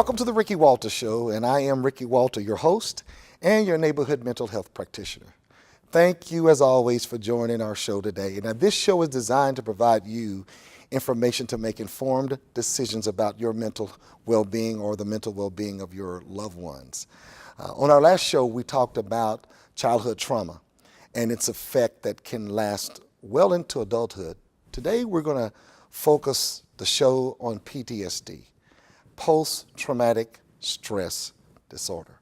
Welcome to the Ricky Walter Show, and I am Ricky Walter, your host and your neighborhood mental health practitioner. Thank you, as always, for joining our show today. Now, this show is designed to provide you information to make informed decisions about your mental well-being or the mental well-being of your loved ones. On our last show, we talked about childhood trauma and its effect that can last well into adulthood. Today, we're going to focus the show on PTSD, post-traumatic stress disorder.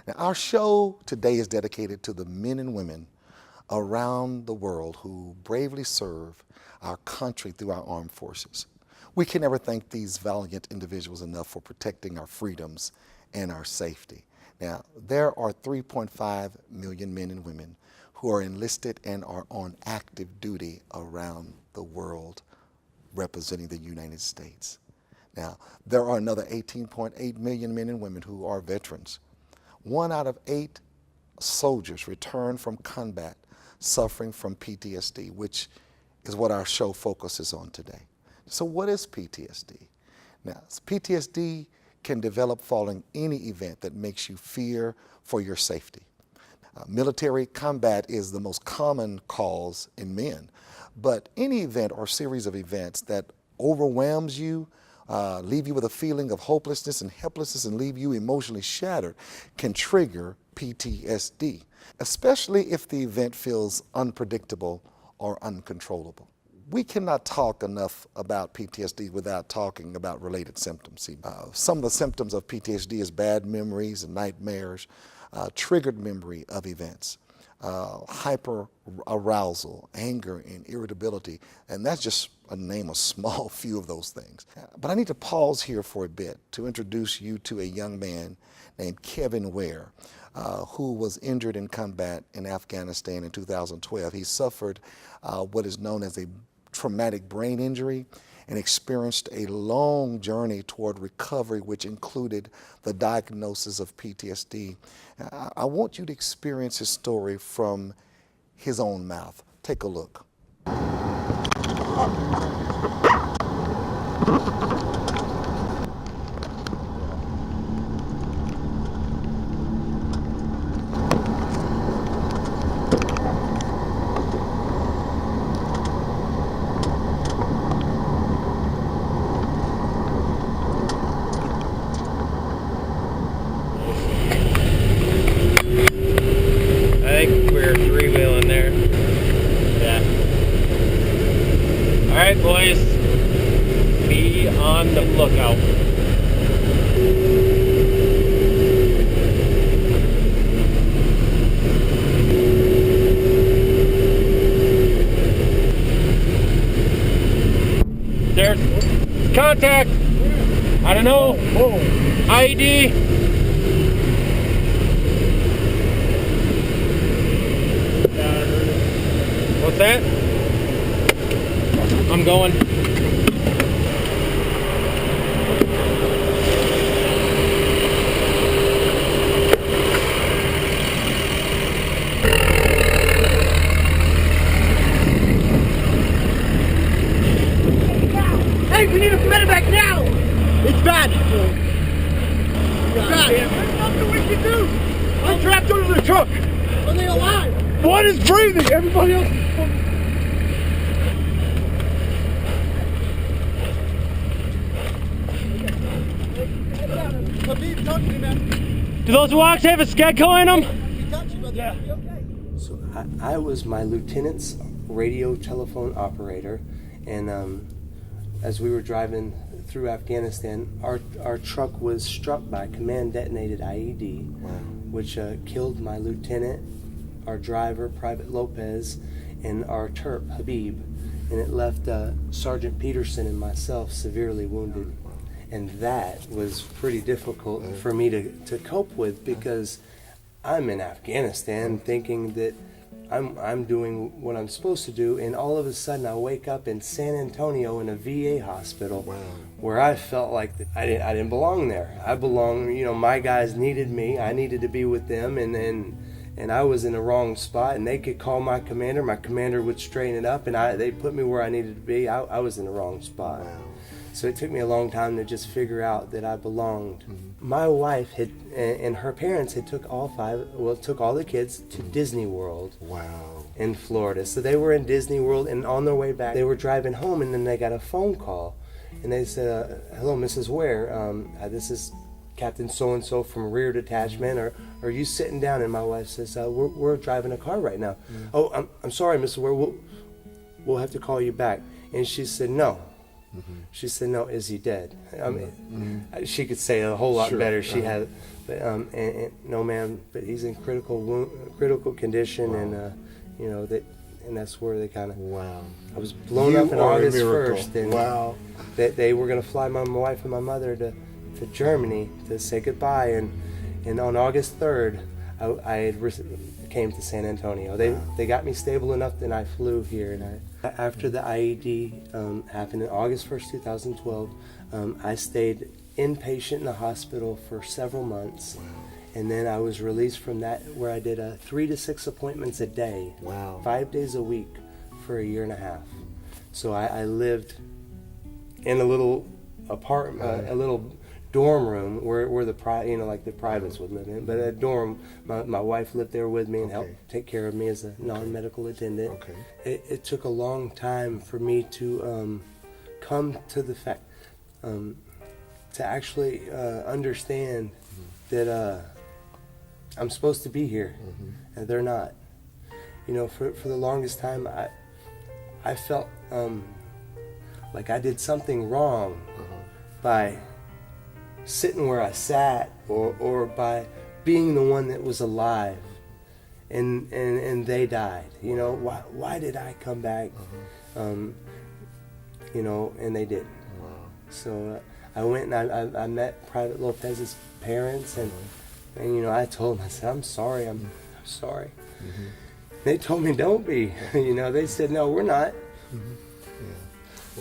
Now, our show today is dedicated to the men and women around the world who bravely serve our country through our armed forces. We can never thank these valiant individuals enough for protecting our freedoms and our safety. Now, there are 3.5 million men and women who are enlisted and are on active duty around the world representing the United States. Now, there are another 18.8 million men and women who are veterans. 1 out of 8 soldiers return from combat suffering from PTSD, which is what our show focuses on today. So what is PTSD? Now, PTSD can develop following any event that makes you fear for your safety. Military combat is the most common cause in men, but any event or series of events that overwhelms you, leave you with a feeling of hopelessness and helplessness and leave you emotionally shattered can trigger PTSD, especially if the event feels unpredictable or uncontrollable. We cannot talk enough about PTSD without talking about related symptoms. Some of the symptoms of PTSD is bad memories and nightmares, triggered memory of events, hyper arousal, anger, and irritability, and that's just a name a small few of those things. But I need to pause here for a bit to introduce you to a young man named Kevin Ware, who was injured in combat in Afghanistan in 2012. He suffered what is known as a traumatic brain injury and experienced a long journey toward recovery, which included the diagnosis of PTSD. I want you to experience his story from his own mouth. Take a look. Alright, boys, be on the lookout. There's contact. I don't know. IED. What's that? I'm going. Hey, we need a medevac now! It's bad! It's bad! There's nothing we can do! We're trapped under the truck! Are they alive? One is breathing! Everybody else is... Do those walks have a Skegco in them? Yeah. So I was my lieutenant's radio telephone operator, and as we were driving through Afghanistan, our truck was struck by a command detonated IED, which killed my lieutenant, our driver, Private Lopez, and our Terp, Habib, and it left Sergeant Peterson and myself severely wounded. And that was pretty difficult for me to cope with, because I'm in Afghanistan thinking that I'm doing what I'm supposed to do, and all of a sudden I wake up in San Antonio in a VA hospital where I felt like I didn't belong there. I belong, my guys needed me, I needed to be with them, and I was in the wrong spot, and they could call my commander would straighten it up, and they put me where I needed to be. I was in the wrong spot. So it took me a long time to just figure out that I belonged. My wife had, and her parents had took all the kids to Disney World. Wow. In Florida. So they were in Disney World, and on their way back, they were driving home, and then they got a phone call. And they said, hello, Mrs. Ware, this is Captain so-and-so from Rear Detachment, or are you sitting down? And my wife says, we're driving a car right now. Oh, I'm sorry, Mrs. Ware, we'll have to call you back. And she said, no. She said, no, is he dead? I mean, she could say a whole lot better. She had, but and no, ma'am, but he's in critical condition, and you know that, and that's where they kind of. Wow. I was blown up in August 1st, and they were going to fly my wife and my mother to Germany to say goodbye, and on August 3rd, I came to San Antonio. They got me stable enough, then I flew here, and after the IED happened in August 1st, 2012, I stayed inpatient in the hospital for several months. Wow. And then I was released from that, where I did 3 to 6 appointments a day, 5 days a week for a year and a half. So I lived in a little apartment, a little dorm room where the privates would live in, but a dorm. My wife lived there with me and helped take care of me as a non-medical attendant. It took a long time for me to come to the fact, to actually understand that I'm supposed to be here, and they're not. You know, for the longest time, I felt like I did something wrong by sitting where I sat, or by being the one that was alive, and they died. You know, why did I come back? You know, and they didn't. So I went and I met Private Lopez's parents, and you know, I told them, I said, I'm sorry, I'm sorry. They told me, don't be. You know, they said, no, we're not.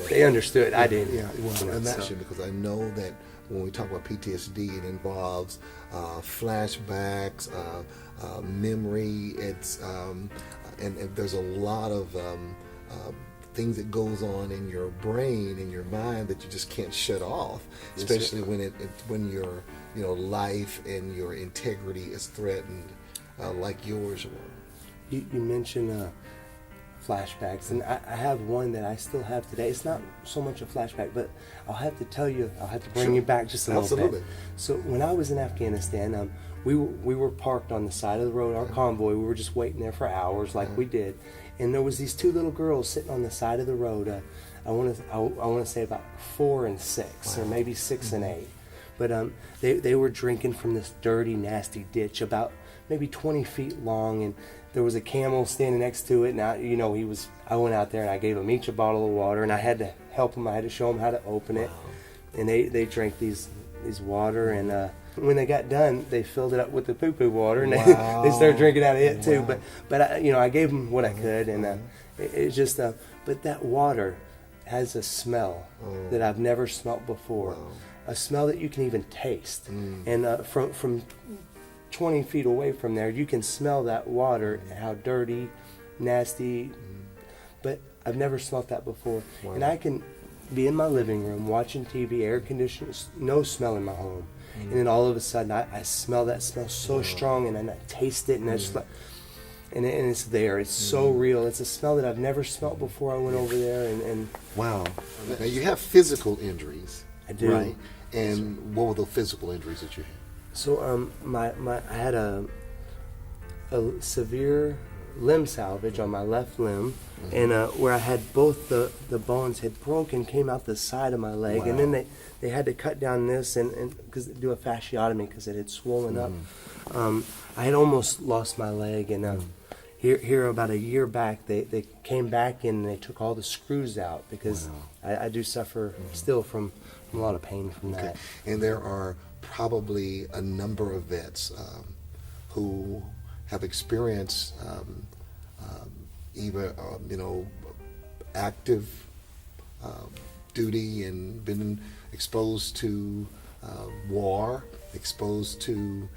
They understood. I didn't. Yeah, well, you know, and that's it, because I know that when we talk about PTSD, it involves flashbacks, memory. It's and there's a lot of things that goes on in your brain, in your mind, that you just can't shut off, especially when your life and your integrity is threatened, like yours were. You mentioned flashbacks, and I have one that I still have today. It's not so much a flashback, but I'll have to bring you back just a little bit. So when I was in Afghanistan, we were parked on the side of the road, our convoy. We were just waiting there for hours, like we did, and there was these 2 little girls sitting on the side of the road. I want to say about 4 and 6, or maybe 6 and 8, but they were drinking from this dirty, nasty ditch about maybe 20 feet long, and there was a camel standing next to it, and I went out there and I gave them each a bottle of water, and I had to help them. I had to show them how to open it, and they drank these water, and when they got done, they filled it up with the poo-poo water, and they started drinking out of it too. But I gave them what I could, and it just but that water has a smell that I've never smelt before, a smell that you can even taste, and from 20 feet away from there, you can smell that water, how dirty, nasty, but I've never smelled that before. And I can be in my living room watching TV, air conditioning, no smell in my home, and then all of a sudden I smell that smell so strong, and then I taste it, and it's like, and it's there. It's so real. It's a smell that I've never smelled before I went over there, and wow. Now you have physical injuries. I do. Right? And what were the physical injuries that you had? So I had a severe limb salvage on my left limb, and where I had both the bones had broken, came out the side of my leg, and then they had to cut down this and do a fasciotomy because it had swollen up. I had almost lost my leg, and here about a year back, they came back and they took all the screws out, because I do suffer still from a lot of pain from that. And there are probably a number of vets who have experienced either active duty and been exposed to war, exposed to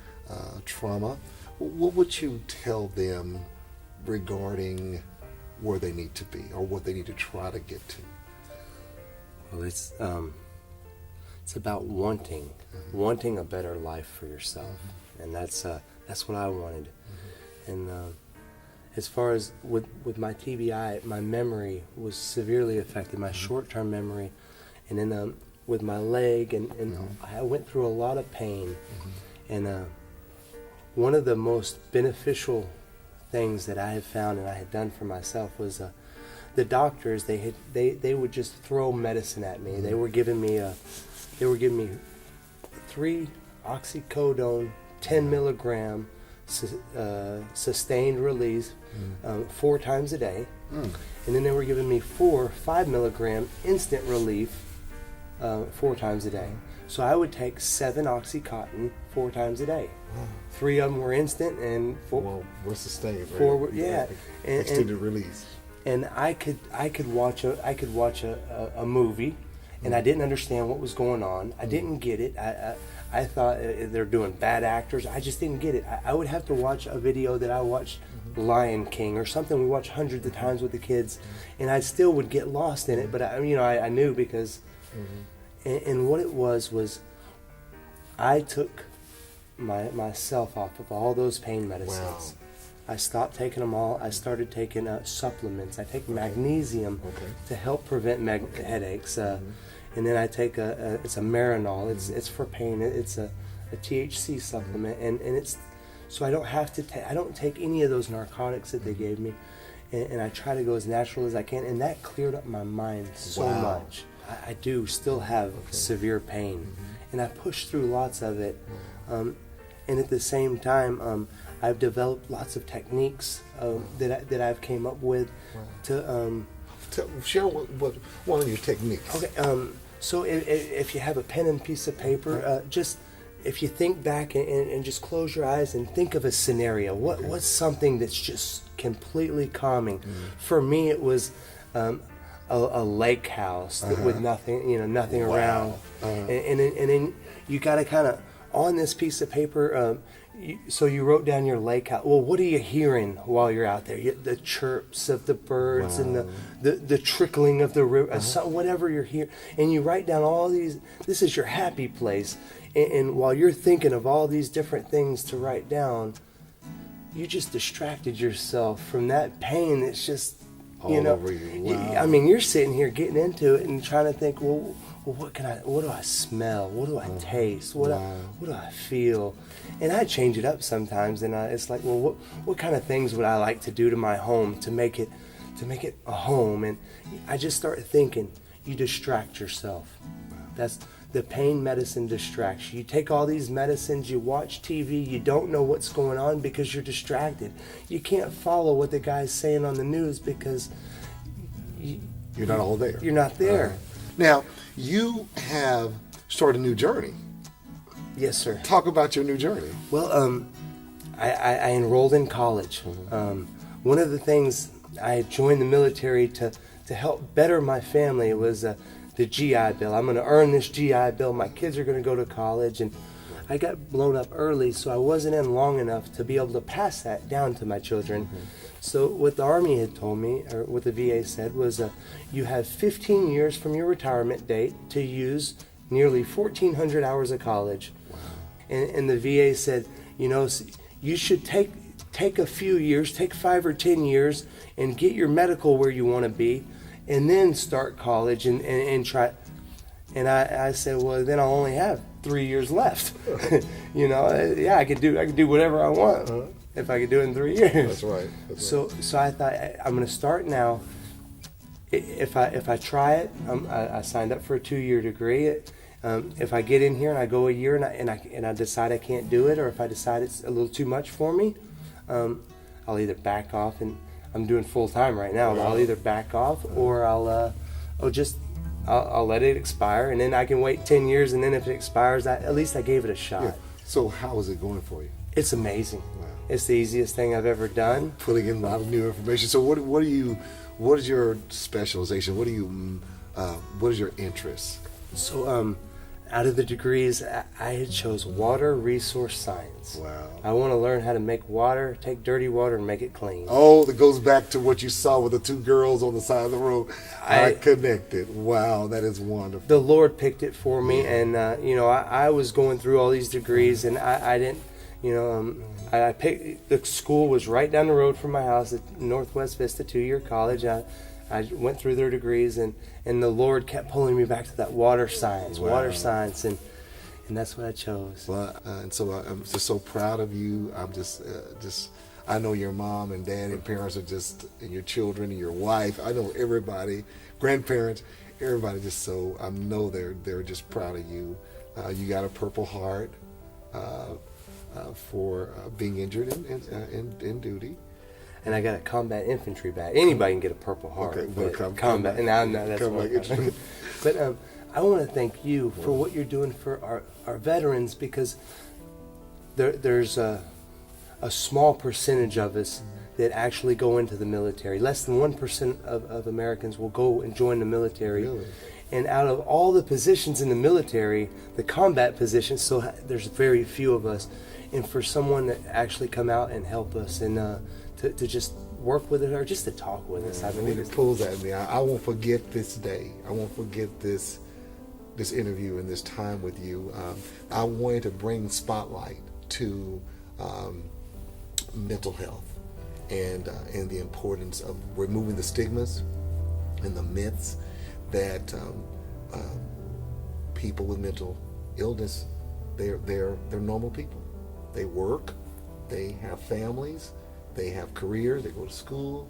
trauma. What would you tell them regarding where they need to be, or what they need to try to get to? Well, it's it's about wanting a better life for yourself, and that's what I wanted. And as far as with my TBI, my memory was severely affected, my short-term memory, and then with my leg, and I went through a lot of pain. And one of the most beneficial things that I have found and I had done for myself was the doctors, they would just throw medicine at me. They were giving me 3 oxycodone 10 milligram sustained release 4 times a day, and then they were giving me 4 5 milligram instant relief 4 times a day. So I would take 7 Oxycontin 4 times a day. 3 of them were instant, and 4. Well, what's the state? 4 were, yeah, extended release. And I could watch a movie, and I didn't understand what was going on. I didn't get it. I thought they're doing bad actors. I just didn't get it. I would have to watch a video that I watched, Lion King or something we watched hundreds of times with the kids, and I still would get lost in it. But I knew because, and what it was I took myself off of all those pain medicines. Wow. I stopped taking them all. I started taking supplements. I take magnesium to help prevent headaches. And then I take it's a Marinol. It's for pain. It's a THC supplement, and it's so I don't have to I don't take any of those narcotics that they gave me, and I try to go as natural as I can, and that cleared up my mind so much. I do still have severe pain, and I push through lots of it, and at the same time, I've developed lots of techniques that I've came up with to. Share what one of your techniques. Okay. So if you have a pen and piece of paper, just if you think back and just close your eyes and think of a scenario. What's something that's just completely calming? For me, it was a lake house with nothing, nothing around, and then you got to kind of on this piece of paper. So you wrote down your lake house. Well, what are you hearing while you're out there? The chirps of the birds and the trickling of the river, whatever you're hearing. And you write down all these. This is your happy place. And while you're thinking of all these different things to write down, you just distracted yourself from that pain that's just, all over you. Wow. I mean, you're sitting here getting into it and trying to think, well, what do I smell? What do I taste? What do I feel? And I change it up sometimes, and it's like, well, what kind of things would I like to do to my home to make it a home? And I just start thinking, you distract yourself. That's the pain medicine distracts you. You take all these medicines, you watch TV, you don't know what's going on because you're distracted. You can't follow what the guy's saying on the news because you're not all there. You're not there. Now, you have started a new journey. Yes, sir. Talk about your new journey. Well, I enrolled in college. One of the things I joined the military to help better my family was the GI Bill. I'm going to earn this GI Bill. My kids are going to go to college, and I got blown up early, so I wasn't in long enough to be able to pass that down to my children. So what the Army had told me, or what the VA said, was you have 15 years from your retirement date to use nearly 1,400 hours of college. And the VA said, you should take a few years, take 5 or 10 years, and get your medical where you want to be, and then start college and try. And I said, well, then I'll only have 3 years left. I could do whatever I want if I could do it in 3 years. That's right. So I thought, I'm going to start now. If I try it, I signed up for a 2-year degree. If I get in here and I go a year and I decide I can't do it, or if I decide it's a little too much for me, I'll either back off, and I'm doing full time right now. But I'll either back off or I'll let it expire, and then I can wait 10 years, and then if it expires, at least I gave it a shot. Yeah. So how is it going for you? It's amazing. Wow. It's the easiest thing I've ever done. Pulling in a lot of new information. So what is your specialization? What is your interest? So out of the degrees, I had chose water resource science. Wow. I want to learn how to make water, take dirty water and make it clean. Oh, that goes back to what you saw with the two girls on the side of the road. I I connected. Wow, that is wonderful. The Lord picked it for me, and I was going through all these degrees, and I didn't, I picked, the school was right down the road from my house at Northwest Vista 2-year college. I went through their degrees, and the Lord kept pulling me back to that water science, and that's what I chose. Well, and so I'm just so proud of you. I'm just I know your mom and dad and parents are just, and your children and your wife. I know everybody, grandparents, everybody. Just so I know they're just proud of you. You got a Purple Heart for being injured in duty. And I got a combat infantry badge. Anybody can get a Purple Heart. Okay, but combat. And I know that's what infantry. But I want to thank you for what you're doing for our veterans, because there's a small percentage of us that actually go into the military. Less than 1% of Americans will go and join the military. Really? And out of all the positions in the military, the combat positions, so there's very few of us. And for someone to actually come out and help us and to just work with it, or just to talk with us. I mean, It pulls at me. I won't forget this day. I won't forget this interview and this time with you. I wanted to bring spotlight to mental health and the importance of removing the stigmas and the myths that people with mental illness, they're normal people. They work, they have families, they have careers, they go to school,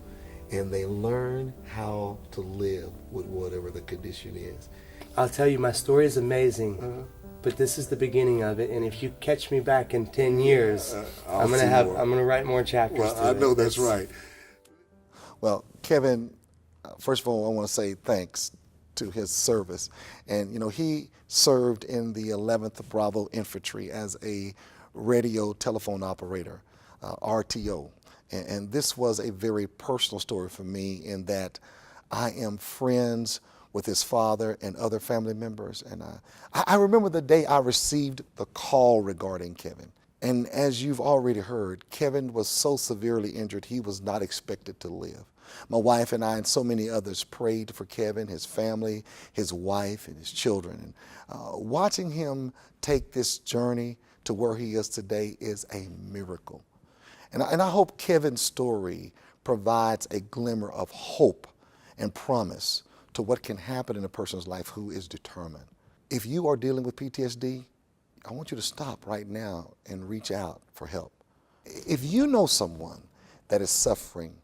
and they learn how to live with whatever the condition is. I'll tell you, my story is amazing, but this is the beginning of it. And if you catch me back in 10 years, I'm gonna write more chapters. Well, to I it. know that's right. Well, Kevin, first of all, I want to say thanks to his service. And, he served in the 11th Bravo Infantry as a radio telephone operator, RTO. And this was a very personal story for me, in that I am friends with his father and other family members. And I remember the day I received the call regarding Kevin. And as you've already heard, Kevin was so severely injured, he was not expected to live. My wife and I and so many others prayed for Kevin, his family, his wife, and his children. And watching him take this journey to where he is today is a miracle. And I hope Kevin's story provides a glimmer of hope and promise to what can happen in a person's life who is determined. If you are dealing with PTSD, I want you to stop right now and reach out for help. If you know someone that is suffering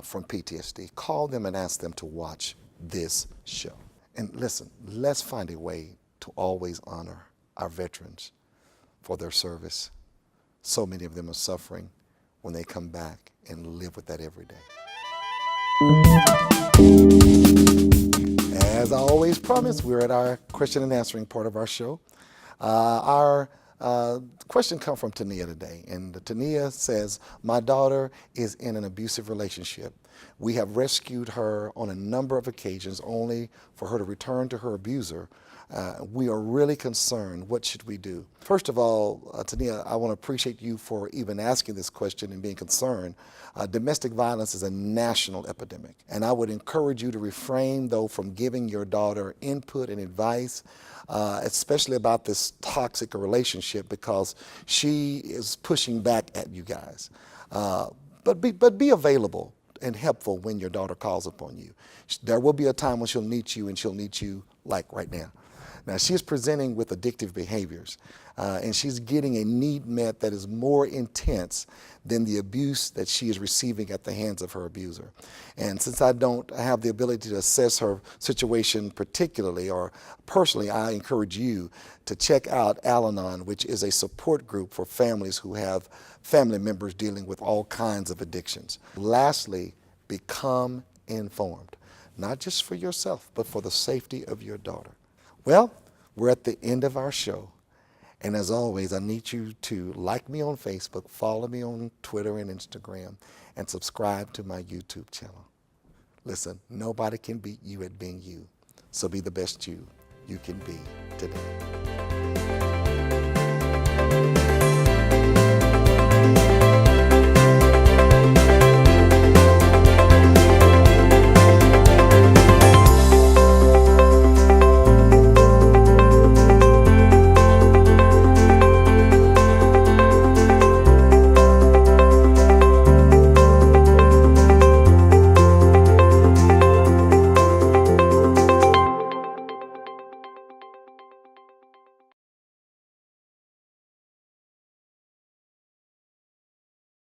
from PTSD, call them and ask them to watch this show. And listen, let's find a way to always honor our veterans for their service. So many of them are suffering when they come back and live with that every day. As I always promise, we're at our question and answering part of our show. Our question comes from Tania today, and Tania says, my daughter is in an abusive relationship. We have rescued her on a number of occasions only for her to return to her abuser. We are really concerned. What should we do? First of all, Tania, I want to appreciate you for even asking this question and being concerned. Domestic violence is a national epidemic, and I would encourage you to refrain, though, from giving your daughter input and advice, especially about this toxic relationship, because she is pushing back at you guys. But be available and helpful when your daughter calls upon you. There will be a time when she'll need you, and she'll need you like right now. Now, she is presenting with addictive behaviors, and she's getting a need met that is more intense than the abuse that she is receiving at the hands of her abuser. And since I don't have the ability to assess her situation particularly or personally, I encourage you to check out Al-Anon, which is a support group for families who have family members dealing with all kinds of addictions. Lastly, become informed, not just for yourself, but for the safety of your daughter. Well, we're at the end of our show. And as always, I need you to like me on Facebook, follow me on Twitter and Instagram, and subscribe to my YouTube channel. Listen, nobody can beat you at being you. So be the best you you can be today.